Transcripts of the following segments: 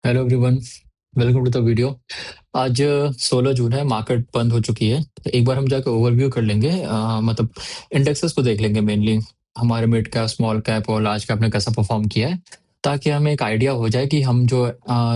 Hello everyone. Welcome to the video. आज 16 जून है, market बंद हो चुकी है। तो एक बार हम जाकर ओवरव्यू कर लेंगे, मतलब इंडेक्सेस को देख लेंगे मेनली। हमारे मिड कैप, स्मॉल कैप और लार्ज कैप ने कैसा परफॉर्म किया है, ताकि हमें एक आइडिया हो जाए कि हम जो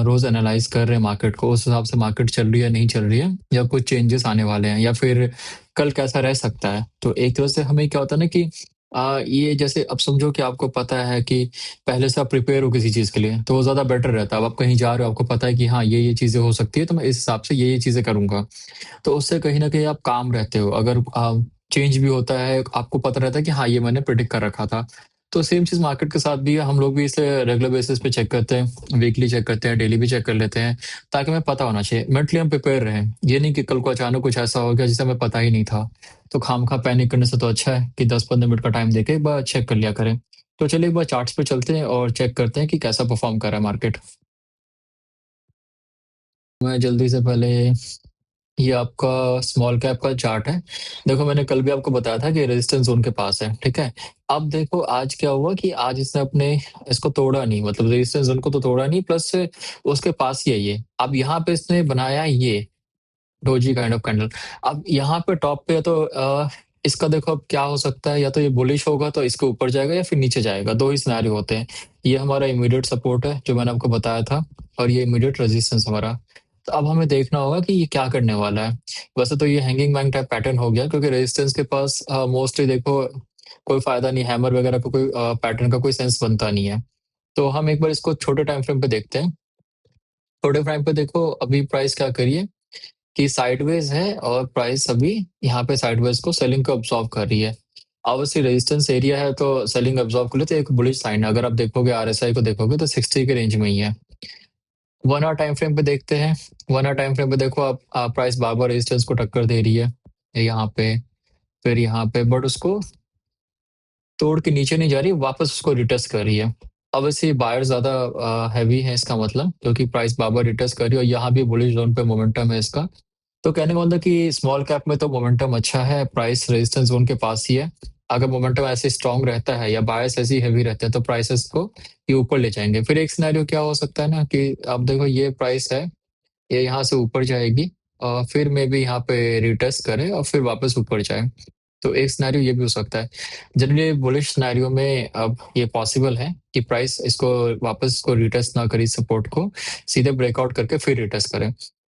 रोज एनालाइज कर रहे हैं मार्केट को, उस हिसाब से मार्केट चल रही है नहीं चल रही है, या कुछ चेंजेस आने वाले हैं, या फिर कल कैसा रह सकता है। तो एक तरह से हमें क्या होता है ना कि ये जैसे अब समझो कि आपको पता है कि पहले से आप प्रिपेयर हो किसी चीज़ के लिए, तो वो ज़्यादा बेटर रहता है। अब आप कहीं जा रहे हो, आपको पता है कि हाँ, ये चीज़ें हो सकती है, तो मैं इस हिसाब से ये चीज़ें करूँगा। तो उससे कहीं न कहीं आप काम रहते हो। अगर चेंज भी होता है, आपको पता रहता है कि हाँ, ये मैंने प्रेडिक्ट कर रखा था। तो सेम चीज़ मार्केट के साथ भी है, हम लोग भी इसे रेगुलर बेसिस पे चेक करते हैं, वीकली चेक करते हैं, डेली भी चेक कर लेते हैं, ताकि हमें पता होना चाहिए। मेंटली हम प्रिपेयर रहें। ये नहीं कि कल को अचानक कुछ ऐसा हो गया जिसे हमें पता ही नहीं था। तो खामखा पैनिक करने से तो अच्छा है कि 10-15 मिनट का टाइम देके एक बार चेक कर लिया करें। तो चलिए एक बार चार्ट्स पे चलते हैं और चेक करते हैं कि कैसा परफॉर्म कर रहा है मार्केट। मैं जल्दी से पहले, ये आपका स्मॉल कैप का चार्ट है। देखो, मैंने कल भी आपको बताया था कि रेजिस्टेंस जोन के पास है, ठीक है। अब देखो आज क्या हुआ कि आज इसने अपने इसको तोड़ा नहीं, मतलब रेजिस्टेंस जोन को तो तोड़ा नहीं, प्लस उसके पास ही है ये। अब यहाँ पे इसने बनाया ये डोजी काइंड ऑफ कैंडल। अब यहाँ पे टॉप पे है, तो इसका देखो अब क्या हो सकता है, या तो ये बुलिश होगा तो इसके ऊपर जाएगा, या फिर नीचे जाएगा। दो ही सिनेरियो होते हैं। ये हमारा इमीडिएट सपोर्ट है जो मैंने आपको बताया था, और ये इमीडिएट रेजिस्टेंस हमारा। तो अब हमें देखना होगा कि ये क्या करने वाला है। वैसे तो ये हैंगिंग बैंग टाइप पैटर्न हो गया, क्योंकि रेजिस्टेंस के पास मोस्टली देखो कोई फायदा नहीं, हैमर वगैरह का कोई पैटर्न का कोई सेंस बनता नहीं है। तो हम एक बार इसको छोटे टाइम फ्रेम पे देखते हैं। छोटे टाइम पे देखो अभी प्राइस क्या करिए कि साइडवेज है, और प्राइस अभी यहाँ पे साइडवेज को सेलिंग को अब्सॉर्ब कर रही है। ऑब्वियसली रेजिस्टेंस एरिया है, तो सेलिंग अब्सॉर्ब कर ले तो एक बुलिश साइन है। अगर आप देखोगे आरएसआई को देखोगे तो 60 के रेंज में ही है। 1 आवर टाइम फ्रेम पे देखते हैं। 1 आवर टाइम फ्रेम पे देखो आप प्राइस बार बार रेजिस्टेंस को टक्कर दे रही है, यहाँ पे, फिर यहाँ पे, बट उसको तोड़ के नीचे नहीं जा रही, वापस उसको रिटेस्ट कर रही है। ऑब्वियसली बायर ज्यादा हैवी है इसका मतलब, क्योंकि प्राइस बार बार रिटेस्ट कर रही है, और यहाँ भी बुलिश जोन पे मोमेंटम है इसका। तो कहने का मतलब कि स्मॉल कैप में तो मोमेंटम अच्छा है, प्राइस रेजिस्टेंस जोन के पास ही है। अगर मोमेंटम ऐसे स्ट्रांग रहता है या बायस ऐसी हैवी रहते हैं, तो प्राइसेस को ये ऊपर ले जाएंगे। फिर एक सिनेरियो क्या हो सकता है ना कि अब देखो ये प्राइस है, ये यहाँ से ऊपर जाएगी, और फिर मे भी यहाँ पे रिटेस्ट करे और फिर वापस ऊपर जाए। तो एक सिनेरियो ये भी हो सकता है। जनरली बुलिश सिनेरियो में अब ये पॉसिबल है कि प्राइस इसको वापस इसको रिटेस्ट ना करी, सपोर्ट को सीधे ब्रेकआउट करके फिर रिटेस्ट करे।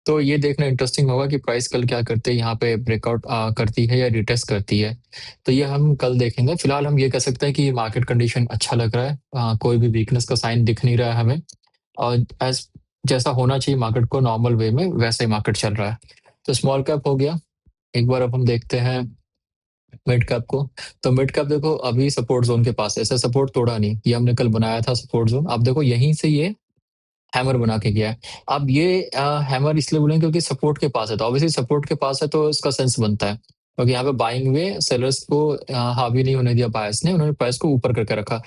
तो ये देखना इंटरेस्टिंग होगा कि प्राइस कल क्या करते हैं, यहाँ पे ब्रेकआउट करती है या रिटेस्ट करती है। तो ये हम कल देखेंगे। फिलहाल हम ये कह सकते हैं कि मार्केट कंडीशन अच्छा लग रहा है, कोई भी वीकनेस का साइन दिख नहीं रहा है हमें। और एज जैसा होना चाहिए मार्केट को नॉर्मल वे में, वैसे ही मार्केट चल रहा है। तो स्मॉल कैप हो गया। एक बार अब हम देखते हैं मिड कैप को। तो मिड कैप देखो अभी सपोर्ट जोन के पास है, ऐसा सपोर्ट तोड़ा नहीं, ये हमने कल बनाया था सपोर्ट जोन। आप देखो यहीं से ये हैमर बना के गया है। अब ये हैमर इसलिए बोलेंगे क्योंकि सपोर्ट के पास है, तो ऑब्वियसली सपोर्ट के पास है तो इसका सेंस बनता है, क्योंकि यहाँ पे बाइंग में सेलर्स को हावी नहीं होने दिया, बायर्स ने, उन्होंने प्राइस को ऊपर करके रखा।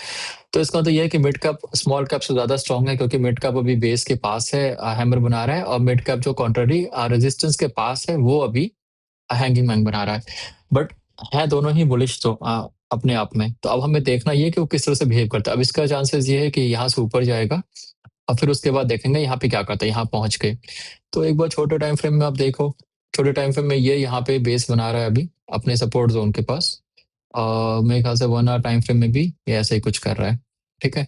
तो इसका मतलब ये है कि मिड कैप स्मॉल कैप से ज्यादा स्ट्रांग है, क्योंकि मिड कैप अभी बेस के पास है, हैमर बना रहा है, और मिड कैप जो कॉन्ट्ररी रेजिस्टेंस के पास है, वो अभी हैंगिंग मैन बना रहा है। बट है दोनों ही बुलिश तो अपने आप में। तो अब हमें देखना ये कि वो किस तरह से बिहेव करता है। अब इसका चांसेस ये है कि यहाँ से ऊपर जाएगा, और फिर उसके बाद देखेंगे यहाँ पे क्या करता है, यहाँ पहुंच के। तो एक बार छोटे टाइम फ्रेम में आप देखो, छोटे टाइम फ्रेम में ये यहाँ पे बेस बना रहा है अभी अपने सपोर्ट जोन के पास। मेरे ख्याल से 1 आवर टाइम फ्रेम में भी ये ऐसा ही कुछ कर रहा है, ठीक है।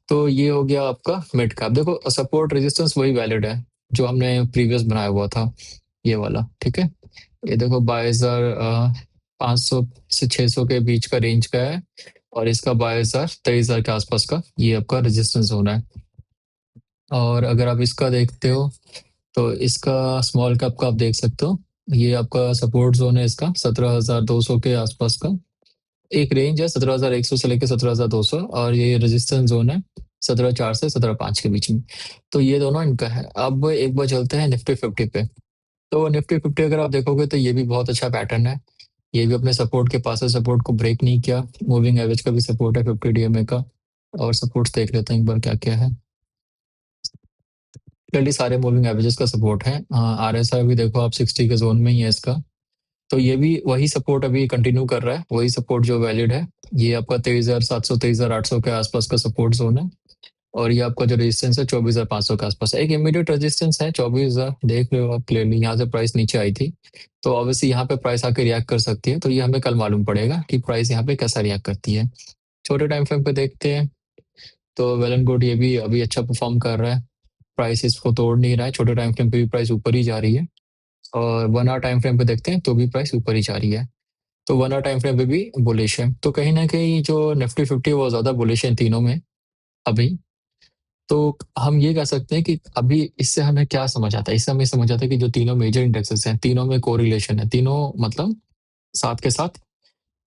तो ये हो गया आपका मिड कैप। देखो सपोर्ट रेजिस्टेंस वही वैलिड है जो हमने प्रीवियस बनाया हुआ था, ये वाला, ठीक है। ये देखो 22,500 से 600 के बीच का रेंज का है, और इसका 22,000 23,000 के आसपास का ये आपका रेजिस्टेंस होना है। और अगर आप इसका देखते हो, तो इसका स्मॉल कैप का आप देख सकते हो, ये आपका सपोर्ट जोन है इसका 17,200 के आसपास का। एक रेंज है 17,100 से लेकर 17,200, और ये रेजिस्टेंस जोन है 17,400 से 17,500 के बीच में। तो ये दोनों इनका है। अब एक बार चलते हैं निफ्टी 50 पे। तो निफ्टी 50 अगर आप देखोगे तो ये भी बहुत अच्छा पैटर्न है। ये भी अपने सपोर्ट के पास है, सपोर्ट को ब्रेक नहीं किया। मूविंग एवरेज का भी सपोर्ट है 50 डीएमए का। और सपोर्ट्स देख लेते हैं एक बार क्या क्या है। क्लियरली सारे मूविंग एवरेजेस का सपोर्ट है। आरएसआई भी देखो आप 60 के जोन में ही है इसका। तो ये भी वही सपोर्ट अभी कंटिन्यू कर रहा है, वही सपोर्ट जो वैलिड है। ये आपका 23,700 23,800 के आसपास का सपोर्ट जोन है। और ये आपका जो रेजिस्टेंस है 24,500 के आसपास है। एक इमीडिएट रेजिस्टेंस है 24,000, देख लो आप क्लियरली, यहाँ से प्राइस नीचे आई थी, तो ऑब्वियसली यहाँ पे प्राइस आके रिएक्ट कर सकती है, तो ये हमें कल मालूम पड़ेगा कि प्राइस यहाँ पे कैसा रिएक्ट करती है। छोटे टाइम फ्रेम पे देखते हैं, तो वेल एंड गुड, ये भी अभी अच्छा परफॉर्म कर रहा है, प्राइस इसको तोड़ नहीं रहा है, छोटे टाइम फ्रेम पे भी प्राइस ऊपर ही जा रही है। और 1 आवर टाइम फ्रेम पे देखते हैं तो भी प्राइस ऊपर ही जा रही है, तो 1 आवर टाइम फ्रेम पे भी बुलिश है। तो कहीं ना कहीं जो निफ्टी 50 वो ज्यादा बुलिश है तीनों में अभी। तो हम ये कह सकते हैं कि अभी इससे हमें क्या समझ आता है, इससे हमें समझ आता है कि जो तीनों मेजर इंडेक्सेस हैं, तीनों में कोरिलेशन है, तीनों मतलब साथ के साथ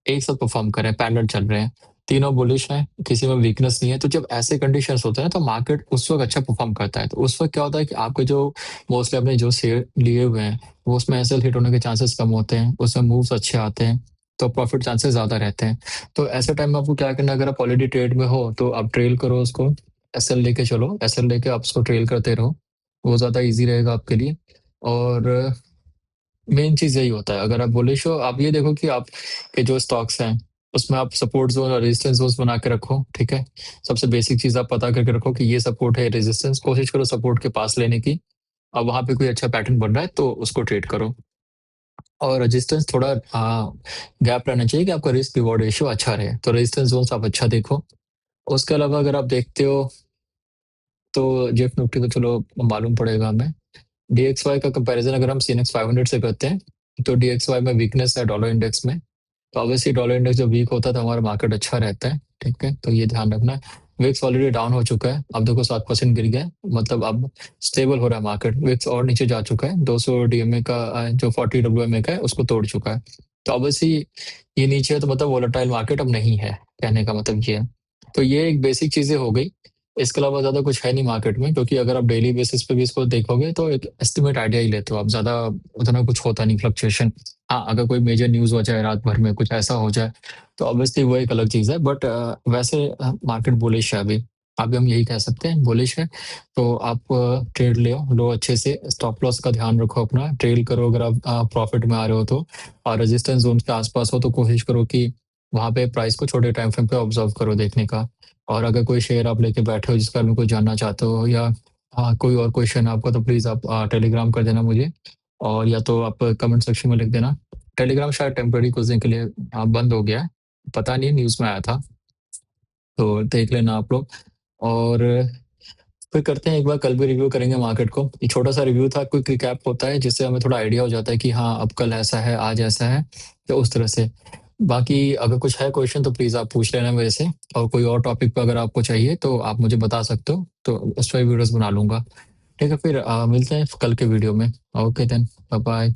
एक साथ परफॉर्म कर रहे हैं, पैरेलल चल रहे हैं, तीनों बुलिश हैं, किसी में वीकनेस नहीं है। तो जब ऐसे कंडीशंस होते हैं तो मार्केट उस वक्त अच्छा परफॉर्म करता है। तो उस वक्त क्या होता है कि आपके जो मोस्टली आपने जो शेयर लिए हुए हैं वो उसमें एसएल हिट होने के चांसेस कम होते हैं, उसमें मूव्स अच्छे आते हैं, तो प्रॉफिट चांसेस ज्यादा रहते हैं। तो ऐसे टाइम में आपको क्या करना है, अगर आप ऑलरेडी ट्रेड में हो तो आप ट्रेल करो उसको, एसएल लेके चलो, एसएल लेके आप उसको ट्रेल करते रहो, वो ज्यादा इजी रहेगा आपके लिए। और मेन चीज यही होता है, अगर आप बुलिश हो, आप ये देखो कि आप के जो स्टॉक्स हैं उसमें आप सपोर्ट जोन और रेजिस्टेंस जोन बना के रखो, ठीक है। सबसे बेसिक चीज आप पता करके रखो कि ये सपोर्ट है, रेजिस्टेंस, कोशिश करो सपोर्ट के पास लेने की। अब वहां पे कोई अच्छा पैटर्न बन रहा है तो उसको ट्रेड करो। और रेजिस्टेंस थोड़ा गैप रहना चाहिए कि आपका रिस्क रिवॉर्ड रेशियो अच्छा रहे, तो रेजिस्टेंस जोन आप अच्छा देखो। उसके अलावा अगर आप देखते हो तो जेफ निफ्टी तो चलो मालूम पड़ेगा हमें। डीएक्सवाई का कंपैरिजन अगर हम सीनेक्स 500 से करते हैं, तो डीएक्सवाई में वीकनेस है डॉलर इंडेक्स में, तो ऑब्वियसली डॉलर इंडेक्स जब वीक होता है तो हमारा मार्केट अच्छा रहता है, ठीक है, तो ये ध्यान रखना है। विक्स ऑलरेडी डाउन हो चुका है, अब देखो 7% गिर गया है, मतलब अब स्टेबल हो रहा है मार्केट। विक्स और नीचे जा चुका है, 200 डीएमए का जो 40 डब्ल्यूएमए का है उसको तोड़ चुका है, तो ऑब्वियसली ये नीचे है, तो मतलब वोलेटाइल मार्केट अब नहीं है, कहने का मतलब ये है। तो ये एक बेसिक चीजें हो गई, इसके अलावा ज्यादा कुछ है नहीं मार्केट में, क्योंकि अगर आप डेली बेसिस पे भी इसको देखोगे तो एक एस्टिमेट आइडिया ही लेते हो आप, ज्यादा उतना कुछ होता नहीं फ्लक्चुएशन। हाँ, अगर कोई मेजर न्यूज हो जाए रात भर में, कुछ ऐसा हो जाए, तो ऑब्वियसली वो एक अलग चीज है, बट वैसे मार्केट बुलिश है अभी, अभी हम यही कह सकते हैं बुलिश है। तो आप ट्रेड ले लो अच्छे से, स्टॉप लॉस का ध्यान रखो, अपना ट्रेल करो अगर आप प्रॉफिट में आ रहे हो तो, और रेजिस्टेंस जोन के आसपास हो तो कोशिश करो कि वहां पे प्राइस को छोटे टाइम फ्रेम पे ऑब्जर्व करो देखने का। और अगर कोई शेयर आप लेके बैठे हो जिसका मैं कोई जानना चाहते हो, या कोई और क्वेश्चन है आपका, तो प्लीज आप टेलीग्राम कर देना मुझे, और या तो आप कमेंट सेक्शन में लिख देना। टेलीग्राम शायद टेम्पररी कुछ दिन के लिए बंद हो गया है, पता नहीं, न्यूज़ में आया था, तो देख लेना आप लोग। और फिर करते हैं एक बार, कल भी रिव्यू करेंगे मार्केट को, ये छोटा सा रिव्यू था, क्विक रिकैप होता है जिससे हमें थोड़ा आइडिया हो जाता है कि हाँ अब कल ऐसा है, आज ऐसा है, तो उस तरह से। बाकी अगर कुछ है क्वेश्चन तो प्लीज़ आप पूछ लेना मेरे से, और कोई और टॉपिक पर अगर आपको चाहिए तो आप मुझे बता सकते हो, तो उस पर वीडियोस बना लूंगा। ठीक है, फिर मिलते हैं कल के वीडियो में। Okay then, bye bye.